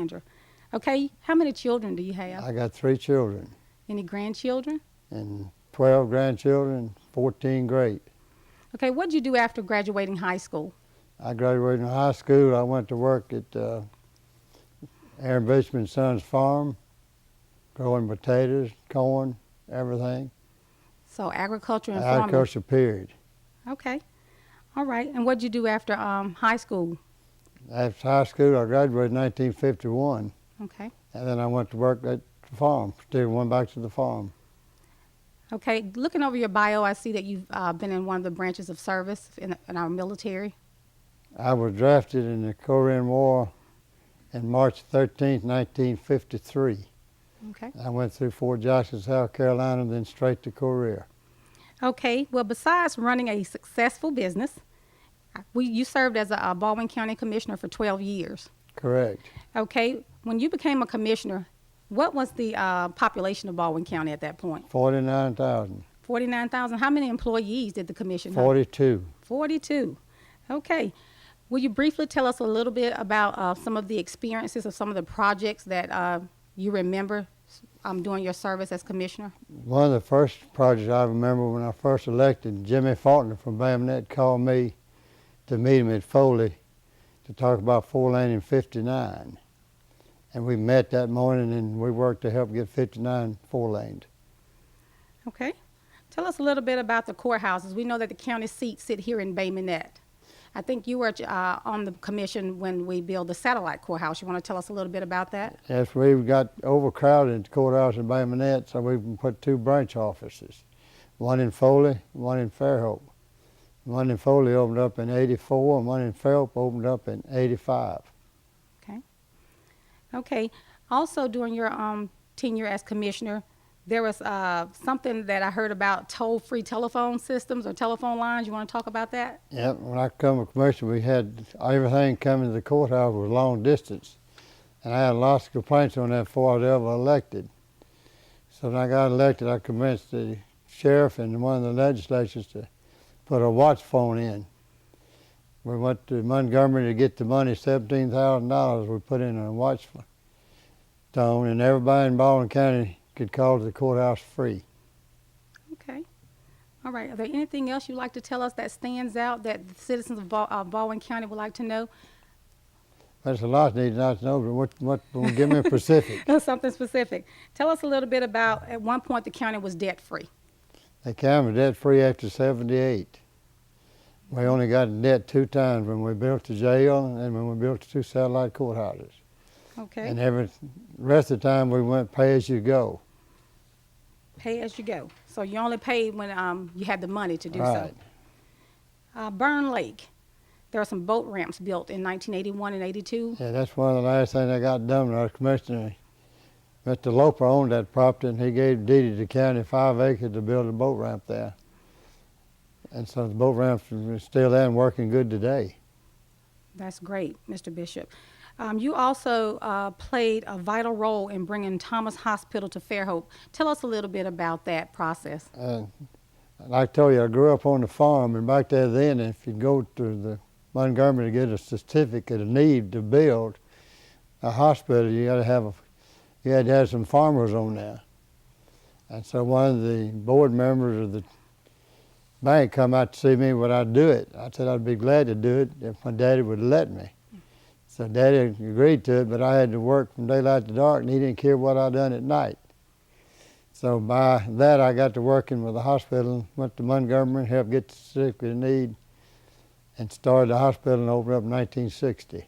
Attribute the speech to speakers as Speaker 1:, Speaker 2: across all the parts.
Speaker 1: Sandra. Okay, how many children do you have?
Speaker 2: I got 3 children
Speaker 1: Any grandchildren?
Speaker 2: and 12 grandchildren, 14 great.
Speaker 1: Okay, what did you do after graduating high school?
Speaker 2: I graduated from high school. I went to work at Aaron Bishman Son's farm, growing potatoes, corn, everything.
Speaker 1: So agriculture and farming.
Speaker 2: Agriculture, period.
Speaker 1: Okay, all right. And what did you do after high school?
Speaker 2: After high school, I graduated in 1951,
Speaker 1: Okay.
Speaker 2: and then I went to work at the farm. Still went back to the farm.
Speaker 1: Okay, looking over your bio, I see that you've been in one of the branches of service in our military.
Speaker 2: I was drafted in the Korean War on March 13, 1953.
Speaker 1: Okay.
Speaker 2: I went through Fort Jackson, South Carolina, then straight to Korea.
Speaker 1: Okay, well, besides running a successful business, you served as a Baldwin County Commissioner for 12 years.
Speaker 2: Correct.
Speaker 1: Okay, when you became a commissioner, what was the population of Baldwin County at that point?
Speaker 2: 49,000.
Speaker 1: 49,000. How many employees did the commission have?
Speaker 2: 42.
Speaker 1: 42. Okay. Will you briefly tell us a little bit about some of the experiences of some of the projects that you remember during your service as commissioner?
Speaker 2: One of the first projects I remember when I first elected, Jimmy Faulkner from Bayonet called me to meet him at Foley to talk about 4-lane and 59. And we met that morning and we worked to help get 59 4-lanes.
Speaker 1: Okay. Tell us a little bit about the courthouses. We know that the county seats sit here in Bay Minette. I think you were on the commission when we built the satellite courthouse. You want to tell us a little bit about that?
Speaker 2: Yes, we got overcrowded at the courthouse in Bay Minette, so we put 2 branch offices, one in Foley, one in Fairhope. One in Foley opened up in 84, and one in Fairhope opened up in 85.
Speaker 1: Okay. Okay. Also, during your tenure as commissioner, there was something that I heard about toll-free telephone systems or telephone lines. You want to talk about that?
Speaker 2: Yep, when I come to commission, we had everything coming to the courthouse was long distance. And I had lots of complaints on that before I was ever elected. So when I got elected, I convinced the sheriff and one of the legislatures to put a watch phone in. We went to Montgomery to get the money, $17,000 we put in a watch phone, and everybody in Baldwin County could call to the courthouse free.
Speaker 1: Okay. All right. Are there anything else you'd like to tell us that stands out that the citizens of Baldwin County would like to know?
Speaker 2: There's a lot they need not to know, but give me a specific.
Speaker 1: Something specific. Tell us a little bit about, at one point, the county was debt-free.
Speaker 2: The county was debt-free after '78. We only got in debt 2 times, when we built the jail and when we built the 2 satellite courthouses.
Speaker 1: Okay.
Speaker 2: And every rest of the time we went pay-as-you-go.
Speaker 1: Pay as you go. So you only paid when you had the money to do
Speaker 2: Right.
Speaker 1: so. Burn Lake. There are some boat ramps built in 1981 and 82.
Speaker 2: Yeah, that's one of the last things I got done when I was commissioner. Mr. Loper owned that property, and he gave deeded the county 5 acres to build a boat ramp there. And so the boat ramps are still there and working good today.
Speaker 1: That's great, Mr. Bishop. You also played a vital role in bringing Thomas Hospital to Fairhope. Tell us a little bit about that process.
Speaker 2: Like I told you, I grew up on the farm, and back there then, if you go to the Montgomery to get a certificate of need to build a hospital, you had to have some farmers on there. And so one of the board members of the bank come out to see me would I do it. I said I'd be glad to do it if my daddy would let me. So Daddy agreed to it, but I had to work from daylight to dark, and he didn't care what I done at night. So by that, I got to working with the hospital, went to Montgomery, helped get the certificate of need, and started the hospital and opened up in 1960.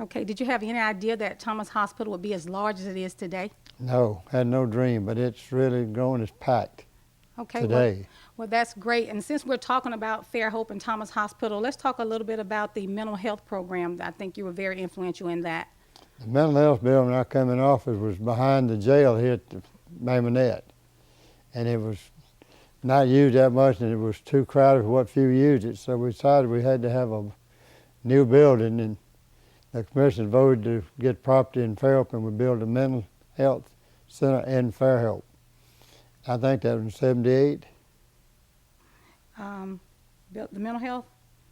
Speaker 1: Okay, did you have any idea that Thomas Hospital would be as large as it is today?
Speaker 2: No, had no dream, but it's really grown, it's packed today.
Speaker 1: Well, that's great. And since we're talking about Fairhope and Thomas Hospital, let's talk a little bit about the mental health program. I think you were very influential in that.
Speaker 2: The mental health building when I come in office was behind the jail here at the Bayonet. And it was not used that much, and it was too crowded for what few used it. So we decided we had to have a new building, and the commission voted to get property in Fairhope, and we built a mental health center in Fairhope. I think that was in '78.
Speaker 1: Built the mental health?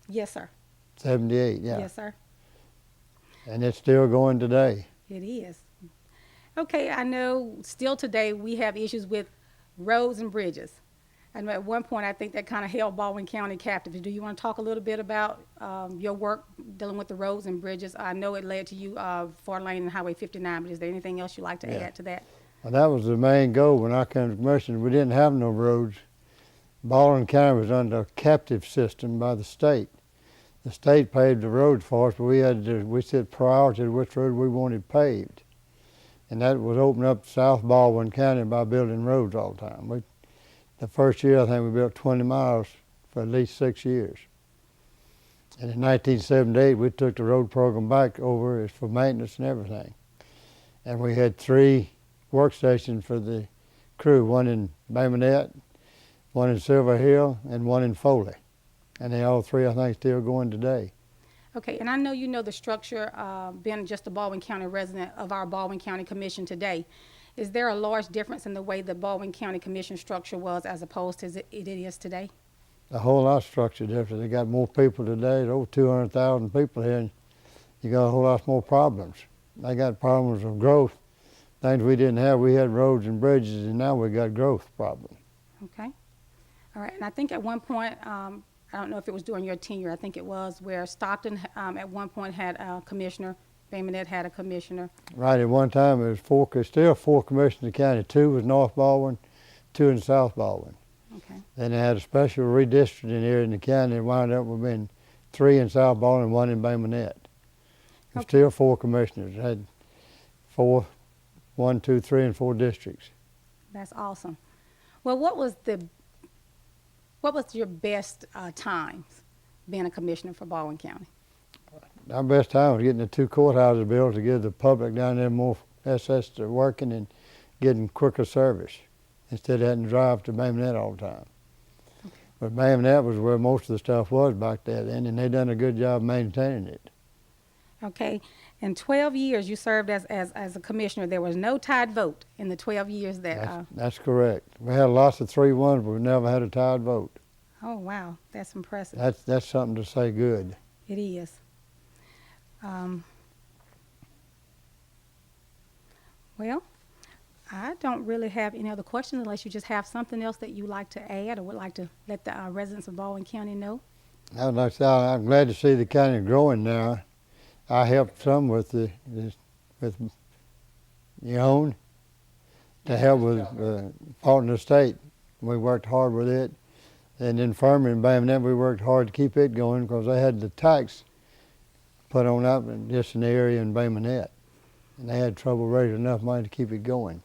Speaker 1: Yes, sir.
Speaker 2: '78, yeah.
Speaker 1: Yes, sir.
Speaker 2: And it's still going today.
Speaker 1: It is. Okay, I know still today we have issues with roads and bridges. And at one point, I think that kind of held Baldwin County captive. Do you want to talk a little bit about your work dealing with the roads and bridges? I know it led to you, Fort Lane and Highway 59, but is there anything else you'd like to
Speaker 2: Yeah.
Speaker 1: add to that?
Speaker 2: And that was the main goal when I came to commission. We didn't have no roads. Baldwin County was under a captive system by the state. The state paved the roads for us, but we set priority to which road we wanted paved. And that was opening up South Baldwin County by building roads all the time. The first year, I think we built 20 miles for at least 6 years. And in 1978, we took the road program back over for maintenance and everything. And we had 3 workstations for the crew, one in Baymonette, one in Silver Hill, and one in Foley. And they all 3, I think, still going today.
Speaker 1: Okay, and I know you know the structure, being just a Baldwin County resident of our Baldwin County Commission today. Is there a large difference in the way the Baldwin County Commission structure was as opposed to it is today?
Speaker 2: A whole lot of structure different. They got more people today. There's over 200,000 people here, and you got a whole lot more problems. They got problems of growth, things we didn't have. We had roads and bridges, and now we got growth problems.
Speaker 1: Okay. All right, and I think at one point, I don't know if it was during your tenure, I think it was, where Stockton at one point had a commissioner, Baymonette had a commissioner.
Speaker 2: Right, at one time it was 4, still 4 commissioners in the county. 2 was North Baldwin, 2 in South Baldwin.
Speaker 1: Okay.
Speaker 2: Then they had a special redistricting area in the county. It wound up with being 3 in South Baldwin and 1 in Baymonette.
Speaker 1: Okay.
Speaker 2: Still 4 commissioners. They had 4, 1, 2, 3, and 4 districts.
Speaker 1: That's awesome. Well, what was your best times being a commissioner for Baldwin County?
Speaker 2: Our best time was getting the 2 courthouses built to give the public down there more access to working and getting quicker service instead of having to drive to Baymonette all the time.
Speaker 1: Okay.
Speaker 2: But Baymonette was where most of the stuff was back then, and they done a good job maintaining it.
Speaker 1: Okay. In 12 years you served as a commissioner. There was no tied vote in the 12 years that.
Speaker 2: That's correct. We had lots of 3-1s, but we never had a tied vote.
Speaker 1: Oh, wow. That's impressive.
Speaker 2: That's something to say good.
Speaker 1: It is. Well, I don't really have any other questions unless you just have something else that you'd like to add or would like to let the residents of Baldwin County know.
Speaker 2: I would like to say I'm glad to see the county growing now. I helped some with own to help with Partner State. We worked hard with it. And then Furman and Baymonette, we worked hard to keep it going because they had the tax put on up in just an area in Baymonette. And they had trouble raising enough money to keep it going.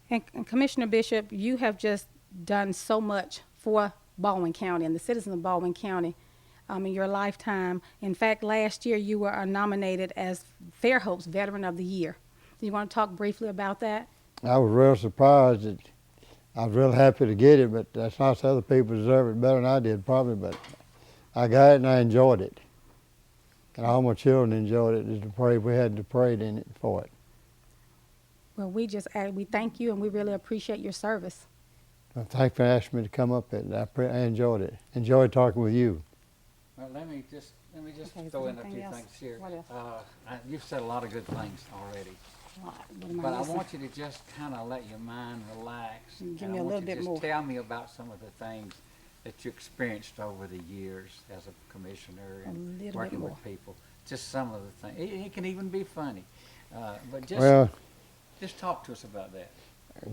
Speaker 1: And Commissioner Bishop, you have just done so much for Baldwin County and the citizens of Baldwin County in your lifetime. In fact, last year you were nominated as Fairhope's Veteran of the Year. Do you want to talk briefly about that?
Speaker 2: I was real surprised. I was real happy to get it, but that's not other people deserve it better than I did probably, but I got it and I enjoyed it. And all my children enjoyed it. We had the parade in it for it.
Speaker 1: Well, we thank you and we really appreciate your service.
Speaker 2: Well, thanks for asking me to come up here. I enjoyed it. Enjoyed talking with you.
Speaker 3: Well, let me just
Speaker 1: Okay, is
Speaker 3: throw
Speaker 1: there
Speaker 3: in a
Speaker 1: anything
Speaker 3: few
Speaker 1: else?
Speaker 3: things here.
Speaker 1: What else?
Speaker 3: You've said a lot of good things already,
Speaker 1: What am
Speaker 3: but I
Speaker 1: missing?
Speaker 3: want you to just kind of let your mind relax.
Speaker 1: Give
Speaker 3: and
Speaker 1: me
Speaker 3: I
Speaker 1: a
Speaker 3: want
Speaker 1: little
Speaker 3: you
Speaker 1: bit
Speaker 3: to just
Speaker 1: more.
Speaker 3: tell me about some of the things that you experienced over the years as a commissioner and
Speaker 1: little bit
Speaker 3: working
Speaker 1: more.
Speaker 3: with people. Just some of the things. It can even be funny, but just talk to us about that.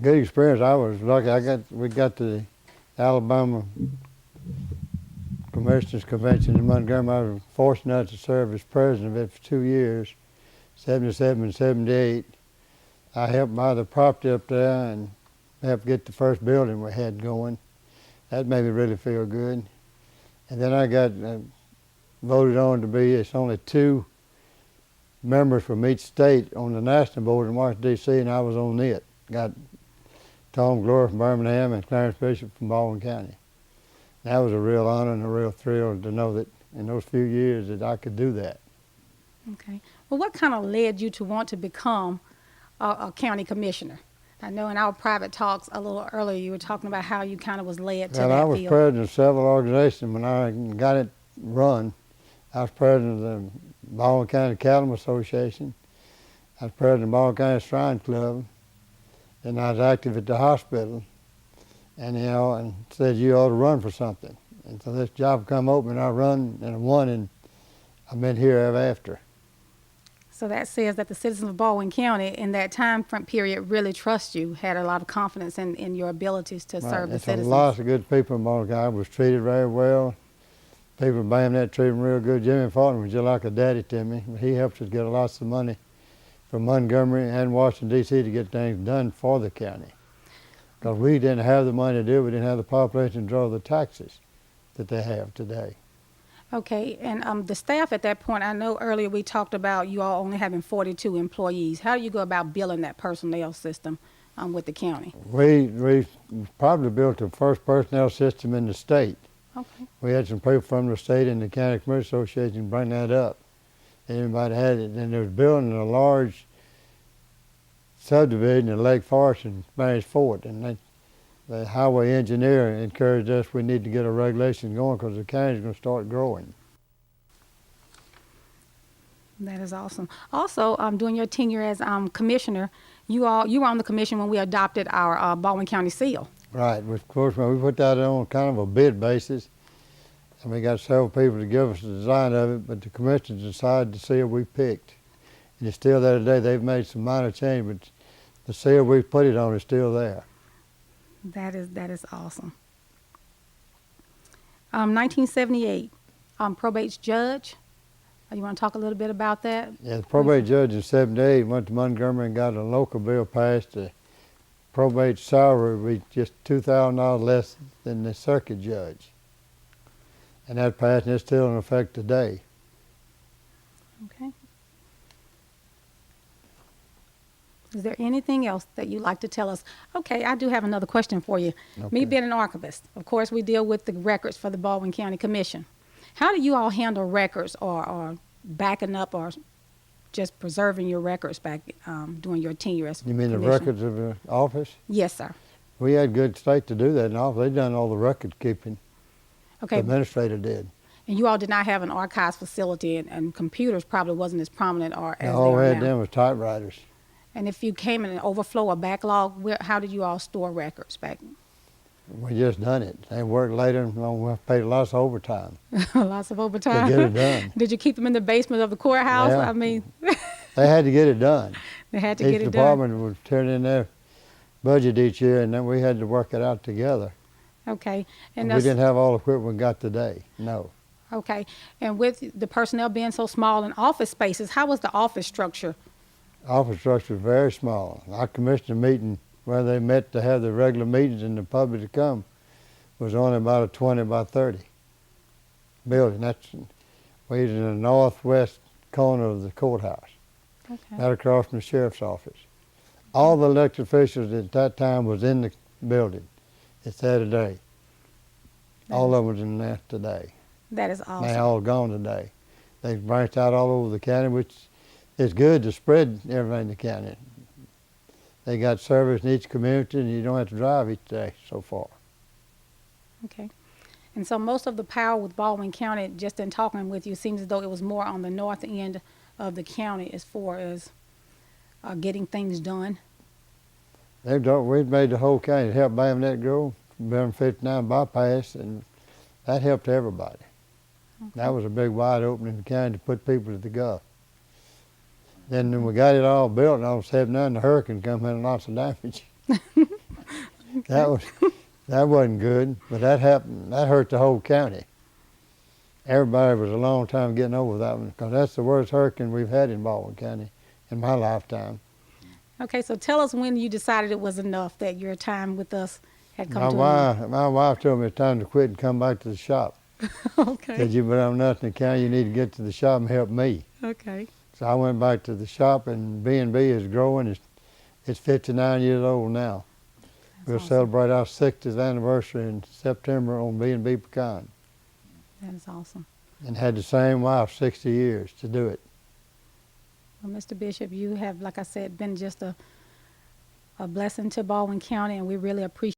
Speaker 2: Good experience. I was lucky. We got to the Alabama Commissioners Convention in Montgomery. I was fortunate enough to serve as president of it for 2 years, 77 and 78. I helped buy the property up there and helped get the first building we had going. That made me really feel good. And then I got voted on to be, it's only 2 members from each state on the national board in Washington, D.C., and I was on it. Got Tom Glover from Birmingham and Clarence Bishop from Baldwin County. That was a real honor and a real thrill to know that in those few years that I could do that.
Speaker 1: Okay. Well, what kind of led you to want to become a county commissioner? I know in our private talks a little earlier you were talking about how you kind of was led to
Speaker 2: Well,
Speaker 1: that
Speaker 2: I was
Speaker 1: field.
Speaker 2: president of several organizations when I got it run. I was president of the Baldwin County Cattlemen Association, I was president of Baldwin County Shrine Club, and I was active at the hospital, and and said you ought to run for something. And so this job come open, and I run, and I won, and I've been here ever after.
Speaker 1: So that says that the citizens of Baldwin County in that time front period really trust you, had a lot of confidence in your abilities to serve the
Speaker 2: It's
Speaker 1: citizens.
Speaker 2: lots of good people in Baldwin County. I was treated very well. People in Bayonet treated me real good. Jimmy Fulton was just like a daddy to me. He helped us get lots of money from Montgomery and Washington, D.C. to get things done for the county. Because we didn't have the money to do it. We didn't have the population to draw the taxes that they have today.
Speaker 1: Okay, and the staff at that point, I know earlier we talked about you all only having 42 employees. How do you go about building that personnel system with the county?
Speaker 2: We probably built the first personnel system in the state.
Speaker 1: Okay.
Speaker 2: We had some people from the state and the County Commercial Association bring that up. Everybody had it, and they was building a large subdivision in Lake Forest and Spanish Fort, and the highway engineer encouraged us we need to get a regulation going because the county's going to start growing.
Speaker 1: That is awesome. Also, during your tenure as commissioner, you were on the commission when we adopted our Baldwin County seal.
Speaker 2: Right. Of course, when we put that on kind of a bid basis, and we got several people to give us the design of it, but the commissioners decided the seal we picked. And it's still there today. They've made some minor changes, but the seal we put it on is still there.
Speaker 1: That is awesome. 1978, probate judge. You want to talk a little bit about that?
Speaker 2: Yeah, the probate judge in '78 went to Montgomery and got a local bill passed. The probate salary would be just $2,000 less than the circuit judge. And that passed, and it's still in effect today.
Speaker 1: Okay. Is there anything else that you'd like to tell us? Okay, I do have another question for you.
Speaker 2: Okay.
Speaker 1: Me being an archivist, of course, we deal with the records for the Baldwin County Commission. How do you all handle records or backing up or just preserving your records back during your tenure as
Speaker 2: You mean the
Speaker 1: commission?
Speaker 2: records of the office?
Speaker 1: Yes, sir.
Speaker 2: We had good state to do that in office. They done all the record keeping.
Speaker 1: Okay,
Speaker 2: The administrator did.
Speaker 1: and you all did not have an archives facility, and computers probably wasn't as prominent or as
Speaker 2: All we
Speaker 1: they are
Speaker 2: had
Speaker 1: now.
Speaker 2: then was typewriters.
Speaker 1: And if you came in an overflow or backlog, how did you all store records back?
Speaker 2: We just done it. They worked later and we paid lots of overtime
Speaker 1: Lots of overtime.
Speaker 2: to get it done.
Speaker 1: Did you keep them in the basement of the courthouse?
Speaker 2: Yeah.
Speaker 1: I mean,
Speaker 2: They had to get it done.
Speaker 1: they had to
Speaker 2: Each
Speaker 1: get it done.
Speaker 2: department would turn in their budget each year, and then we had to work it out together.
Speaker 1: Okay.
Speaker 2: And
Speaker 1: And
Speaker 2: we didn't have all the equipment we got today. No.
Speaker 1: okay. And with the personnel being so small in office spaces, how was the office structure?
Speaker 2: Office structure was very small. Our commissioner meeting where they met to have the regular meetings and the public to come was only about a 20 by 30 building. We was in the northwest corner of the courthouse,
Speaker 1: Okay.
Speaker 2: right across from the sheriff's office. All the elected officials at that time was in the building. It's there today. All of them was in there today.
Speaker 1: That is awesome.
Speaker 2: They all gone today. They branched out all over the county, which is good to spread everything in the county. They got service in each community, and you don't have to drive each day so far.
Speaker 1: Okay. And so most of the power with Baldwin County, just in talking with you, seems as though it was more on the north end of the county as far as getting things done.
Speaker 2: We've made the whole county help Bayonet grow, building 59 bypass, and that helped everybody. That was a big wide opening in the county to put people to the gulf. Then when we got it all built, and all of a sudden the hurricane come in and lots of damage. That wasn't good, but that happened. That hurt the whole county. Everybody was a long time getting over that one because that's the worst hurricane we've had in Baldwin County in my lifetime.
Speaker 1: Okay, so tell us when you decided it was enough, that your time with us had come to an end.
Speaker 2: My wife told me it's time to quit and come back to the shop.
Speaker 1: Okay.
Speaker 2: Said you've been on nothing in the county, you need to get to the shop and help me.
Speaker 1: Okay.
Speaker 2: So I went back to the shop, and B&B is growing. It's 59 years old now. We'll
Speaker 1: awesome.
Speaker 2: celebrate our 60th anniversary in September on B&B Pecan.
Speaker 1: That is awesome.
Speaker 2: And had the same wife 60 years to do it.
Speaker 1: Well, Mr. Bishop, you have, like I said, been just a blessing to Baldwin County, and we really appreciate